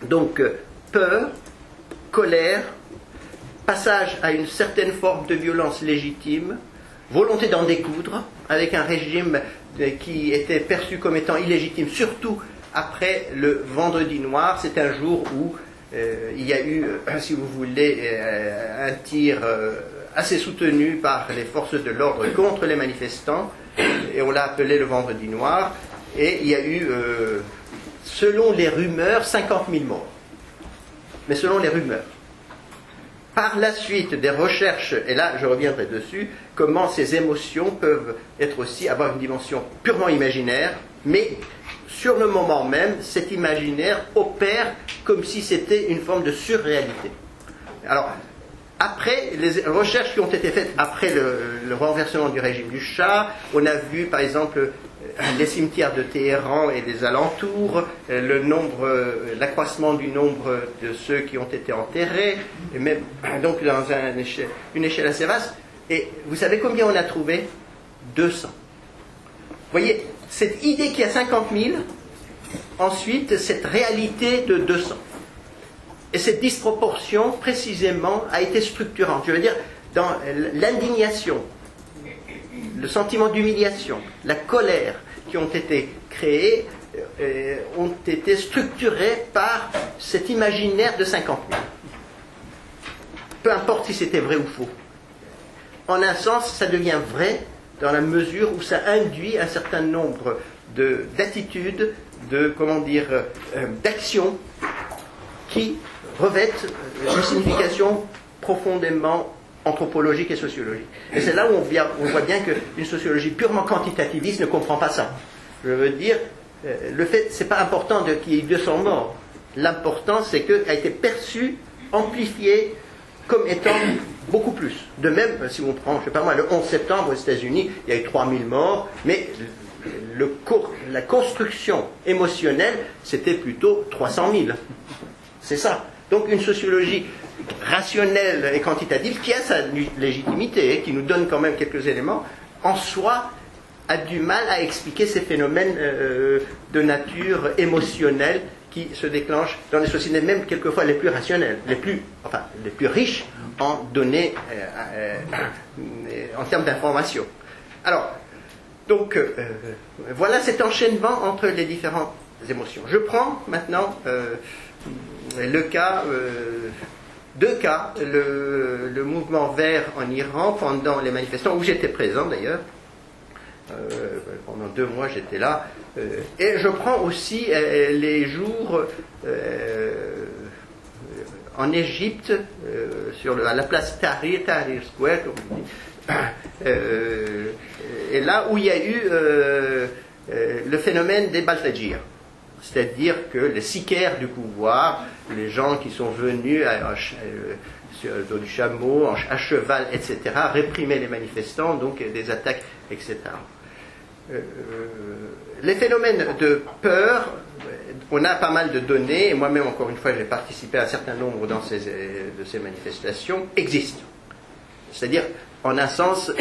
Donc, peur, colère, passage à une certaine forme de violence légitime, volonté d'en découdre, avec un régime qui était perçu comme étant illégitime, surtout après le Vendredi noir. C'est un jour où il y a eu, si vous voulez, un tir assez soutenu par les forces de l'ordre contre les manifestants, et on l'a appelé le Vendredi noir, et il y a eu, selon les rumeurs, 50 000 morts. Mais selon les rumeurs. Par la suite des recherches, et là je reviendrai dessus, comment ces émotions peuvent être aussi avoir une dimension purement imaginaire, mais sur le moment même, cet imaginaire opère comme si c'était une forme de surréalité. Alors, après les recherches qui ont été faites après le renversement du régime du Shah, on a vu par exemple les cimetières de Téhéran et des alentours, l'accroissement du nombre de ceux qui ont été enterrés, et même donc dans une échelle assez vaste. Et vous savez combien on a trouvé? 200. Vous voyez, cette idée qu'il y a 50 000, ensuite cette réalité de 200. Et cette disproportion, précisément, a été structurante. Je veux dire, dans l'indignation, le sentiment d'humiliation, la colère qui ont été créés, ont été structurés par cet imaginaire de 50 000. Peu importe si c'était vrai ou faux. En un sens, ça devient vrai dans la mesure où ça induit un certain nombre d'attitudes, d'actions qui revêtent une signification profondément anthropologique et sociologique. Et c'est là où on voit bien qu'une sociologie purement quantitativiste ne comprend pas ça. Je veux dire, le fait, c'est pas important qu'il y ait 200 morts. L'important, c'est qu'elle a été perçue, amplifiée, comme étant beaucoup plus. De même, si on prend, je sais pas moi, le 11 septembre aux États-Unis, il y a eu 3000 morts, mais la construction émotionnelle, c'était plutôt 300 000. C'est ça. Donc une sociologie rationnelle et quantitative qui a sa légitimité, qui nous donne quand même quelques éléments, en soi a du mal à expliquer ces phénomènes de nature émotionnelle qui se déclenchent dans les sociétés, même quelquefois les plus rationnelles, les plus riches en données, en termes d'information. Alors, donc, voilà cet enchaînement entre les différentes émotions. Je prends maintenant deux cas, le mouvement vert en Iran pendant les manifestations, où j'étais présent d'ailleurs, pendant 2 mois j'étais là, et je prends aussi les jours en Égypte, à la place Tahrir Square, comme on dit, et là où il y a eu le phénomène des Baltajirs. C'est-à-dire que les sicaires du pouvoir, les gens qui sont venus sur le dos du chameau, à cheval, etc., réprimer les manifestants, donc des attaques, etc. Les phénomènes de peur, on a pas mal de données, et moi-même, encore une fois, j'ai participé à un certain nombre de ces manifestations, existent. C'est-à-dire, en un sens,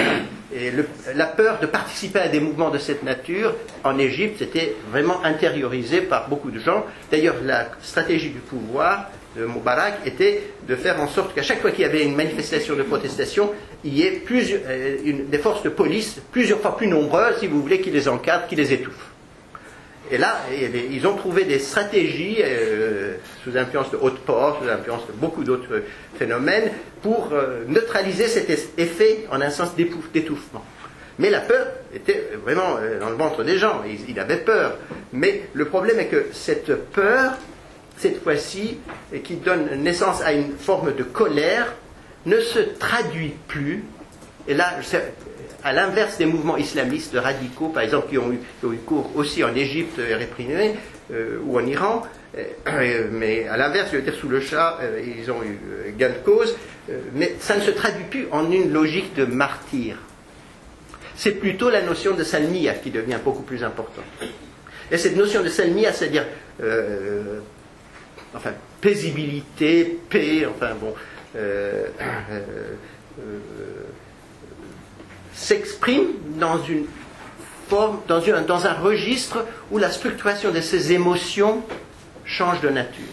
la peur de participer à des mouvements de cette nature, en Égypte, c'était vraiment intériorisé par beaucoup de gens. D'ailleurs, la stratégie du pouvoir de Moubarak était de faire en sorte qu'à chaque fois qu'il y avait une manifestation de protestation, il y ait des forces de police plusieurs fois plus nombreuses, si vous voulez, qui les encadrent, qui les étouffent. Et là, ils ont trouvé des stratégies, sous influence de Haute-Port, sous influence de beaucoup d'autres phénomènes, pour neutraliser cet effet, en un sens, d'étouffement. Mais la peur était vraiment dans le ventre des gens, ils avaient peur. Mais le problème est que cette peur, cette fois-ci, qui donne naissance à une forme de colère, ne se traduit plus, et là, à l'inverse des mouvements islamistes radicaux, par exemple, qui ont eu cours aussi en Égypte réprimés, ou en Iran, mais à l'inverse, je veux dire, sous le Shah, ils ont eu gain de cause, mais ça ne se traduit plus en une logique de martyr. C'est plutôt la notion de salmiya qui devient beaucoup plus importante. Et cette notion de salmiya, c'est-à-dire paisibilité, paix, s'exprime dans une forme, dans un registre où la structuration de ces émotions change de nature.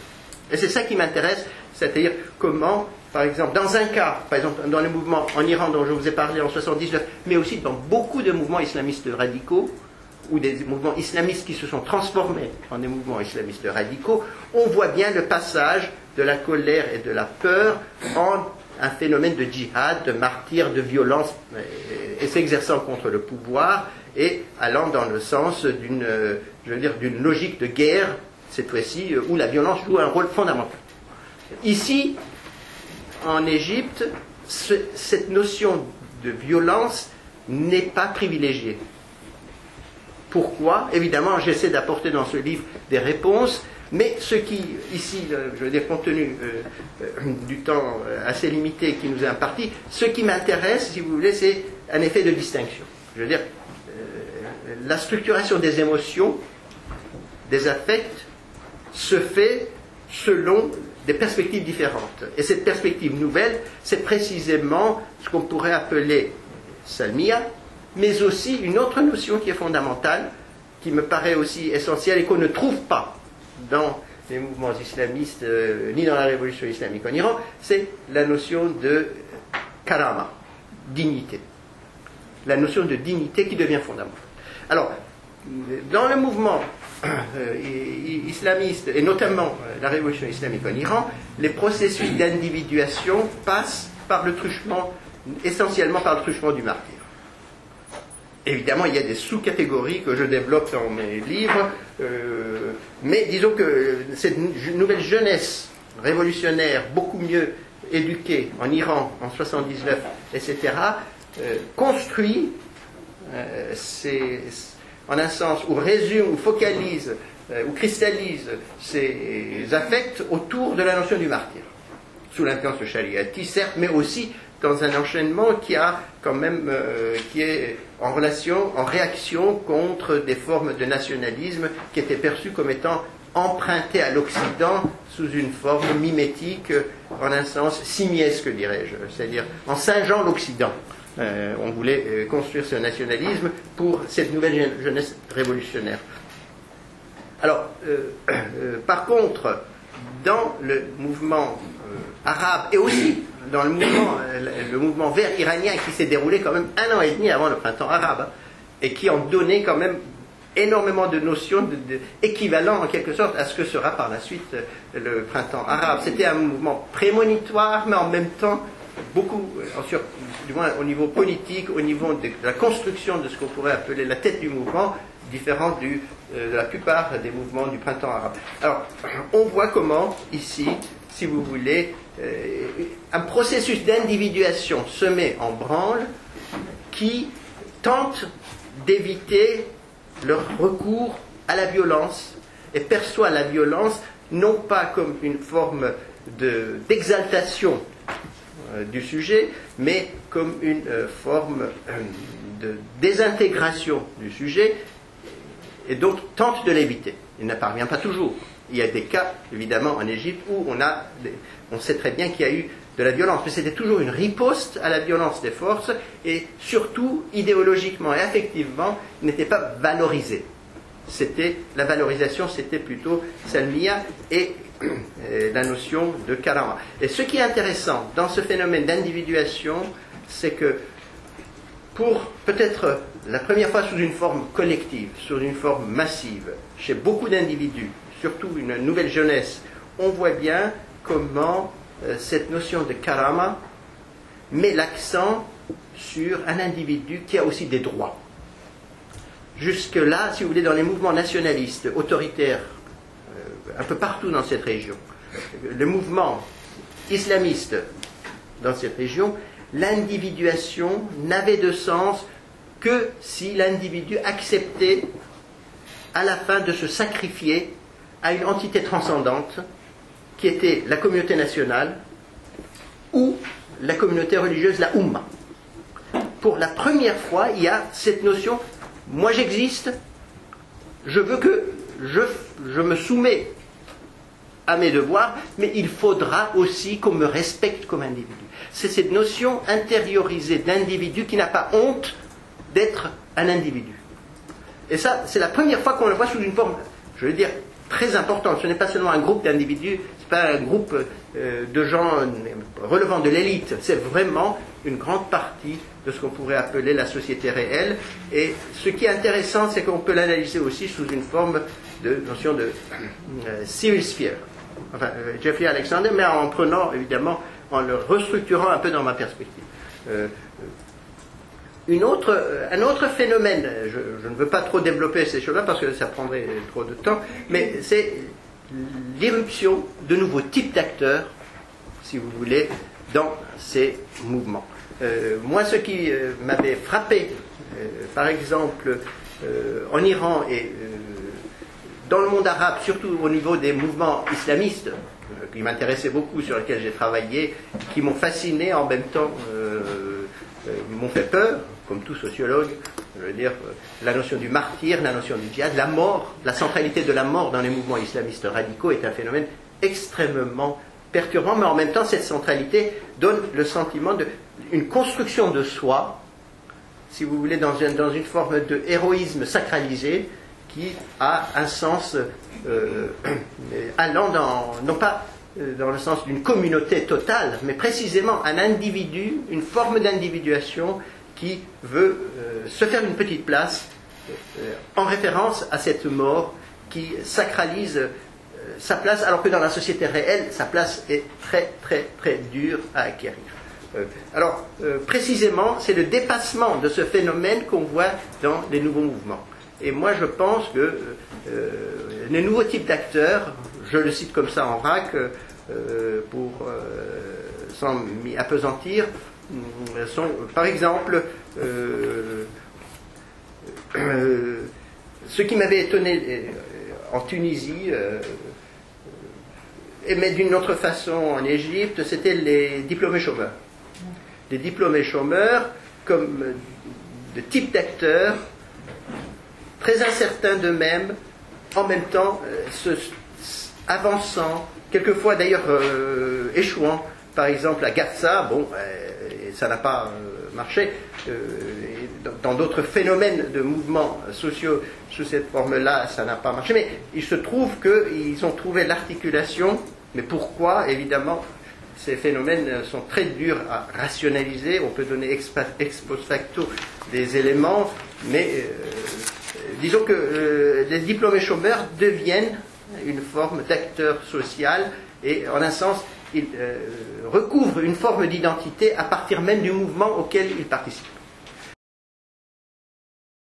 Et c'est ça qui m'intéresse, c'est-à-dire comment, par exemple, dans un cas, par exemple dans les mouvements en Iran dont je vous ai parlé en 79, mais aussi dans beaucoup de mouvements islamistes radicaux, ou des mouvements islamistes qui se sont transformés en des mouvements islamistes radicaux, on voit bien le passage de la colère et de la peur en un phénomène de djihad, de martyr, de violence, et s'exerçant contre le pouvoir, et allant dans le sens d'une, d'une logique de guerre, cette fois-ci, où la violence joue un rôle fondamental. Ici, en Égypte, cette notion de violence n'est pas privilégiée. Pourquoi? Évidemment, j'essaie d'apporter dans ce livre des réponses, mais ce qui, ici, compte tenu du temps assez limité qui nous est imparti, ce qui m'intéresse, si vous voulez, c'est un effet de distinction. La structuration des émotions, des affects, se fait selon des perspectives différentes. Et cette perspective nouvelle, c'est précisément ce qu'on pourrait appeler salmiya, mais aussi une autre notion qui est fondamentale, qui me paraît aussi essentielle et qu'on ne trouve pas dans les mouvements islamistes, ni dans la révolution islamique en Iran, c'est la notion de karama, dignité. La notion de dignité qui devient fondamentale. Alors, dans le mouvement islamiste, et notamment la révolution islamique en Iran, les processus d'individuation passent par le truchement, essentiellement par le truchement du martyr. Évidemment, il y a des sous-catégories que je développe dans mes livres, mais disons que cette nouvelle jeunesse révolutionnaire, beaucoup mieux éduquée en Iran en 79, etc., construit, en un sens, ou résume, ou focalise, ou cristallise ses affects autour de la notion du martyr, sous l'influence de Shariati, certes, mais aussi dans un enchaînement qui a quand même, qui est en relation, en réaction contre des formes de nationalisme qui étaient perçues comme étant empruntées à l'Occident sous une forme mimétique, en un sens simiesque, dirais-je, c'est-à-dire en singeant l'Occident. On voulait construire ce nationalisme pour cette nouvelle jeunesse révolutionnaire. Alors, par contre, dans le mouvement arabe et aussi dans le mouvement vert iranien qui s'est déroulé quand même 1 an et demi avant le printemps arabe, et qui ont donné quand même énormément de notions équivalentes en quelque sorte à ce que sera par la suite le printemps arabe. C'était un mouvement prémonitoire, mais en même temps beaucoup, du moins au niveau politique, au niveau de la construction de ce qu'on pourrait appeler la tête du mouvement, différent de la plupart des mouvements du printemps arabe. Alors, on voit comment, ici, si vous voulez, un processus d'individuation se met en branle qui tente d'éviter le recours à la violence et perçoit la violence non pas comme une forme d'exaltation du sujet, mais comme une forme de désintégration du sujet, et donc tente de l'éviter. Il ne parvient pas toujours. Il y a des cas, évidemment, en Égypte où on sait très bien qu'il y a eu de la violence, mais c'était toujours une riposte à la violence des forces, et surtout, idéologiquement et affectivement, n'était pas valorisé. La valorisation, c'était plutôt salmiya et la notion de karama. Et ce qui est intéressant dans ce phénomène d'individuation, c'est que pour peut-être la première fois sous une forme collective, sous une forme massive, chez beaucoup d'individus, surtout une nouvelle jeunesse, on voit bien comment cette notion de karama met l'accent sur un individu qui a aussi des droits. Jusque-là, si vous voulez, dans les mouvements nationalistes, autoritaires, un peu partout dans cette région, le mouvement islamiste dans cette région, l'individuation n'avait de sens que si l'individu acceptait à la fin de se sacrifier à une entité transcendante qui était la communauté nationale ou la communauté religieuse, la Ummah. Pour la première fois, il y a cette notion, moi j'existe, je veux que je me soumets à mes devoirs, mais il faudra aussi qu'on me respecte comme individu. C'est cette notion intériorisée d'individu qui n'a pas honte d'être un individu. Et ça, c'est la première fois qu'on le voit sous une forme, je veux dire, très importante. Ce n'est pas seulement un groupe d'individus, ce n'est pas un groupe de gens relevant de l'élite, c'est vraiment une grande partie de ce qu'on pourrait appeler la société réelle. Et ce qui est intéressant, c'est qu'on peut l'analyser aussi sous une forme de notion de civil sphere. Enfin, Jeffrey Alexander, mais en prenant, évidemment, en le restructurant un peu dans ma perspective. Un autre phénomène, je ne veux pas trop développer ces choses-là parce que ça prendrait trop de temps, mais c'est l'irruption de nouveaux types d'acteurs, si vous voulez, dans ces mouvements. Moi, ce qui m'avait frappé, par exemple, en Iran et dans le monde arabe, surtout au niveau des mouvements islamistes, qui m'intéressaient beaucoup, sur lesquels j'ai travaillé, qui m'ont fasciné, en même temps m'ont fait peur, comme tout sociologue. Je veux dire, la notion du martyr, la notion du djihad, la mort, la centralité de la mort dans les mouvements islamistes radicaux est un phénomène extrêmement perturbant, mais en même temps, cette centralité donne le sentiment d'une construction de soi, si vous voulez, dans une forme de héroïsme sacralisé, qui a un sens allant non pas dans le sens d'une communauté totale, mais précisément un individu, une forme d'individuation qui veut se faire une petite place en référence à cette mort qui sacralise sa place, alors que dans la société réelle, sa place est très très très dure à acquérir. Alors, précisément, c'est le dépassement de ce phénomène qu'on voit dans les nouveaux mouvements. Et moi, je pense que les nouveaux types d'acteurs, je le cite comme ça en vrac, sans m'y appesantir, sont, par exemple, ce qui m'avait étonné en Tunisie, mais d'une autre façon en Égypte, c'était les diplômés chômeurs. Les diplômés chômeurs comme de type d'acteurs très incertains d'eux-mêmes, en même temps avançant, quelquefois d'ailleurs échouant. Par exemple à Gaza, bon, ça n'a pas marché. Dans d'autres phénomènes de mouvements sociaux sous cette forme-là, ça n'a pas marché. Mais il se trouve qu'ils ont trouvé l'articulation. Mais pourquoi? Évidemment, ces phénomènes sont très durs à rationaliser. On peut donner ex post facto des éléments, mais disons que les diplômés chômeurs deviennent une forme d'acteur social et en un sens ils recouvrent une forme d'identité à partir même du mouvement auquel ils participent.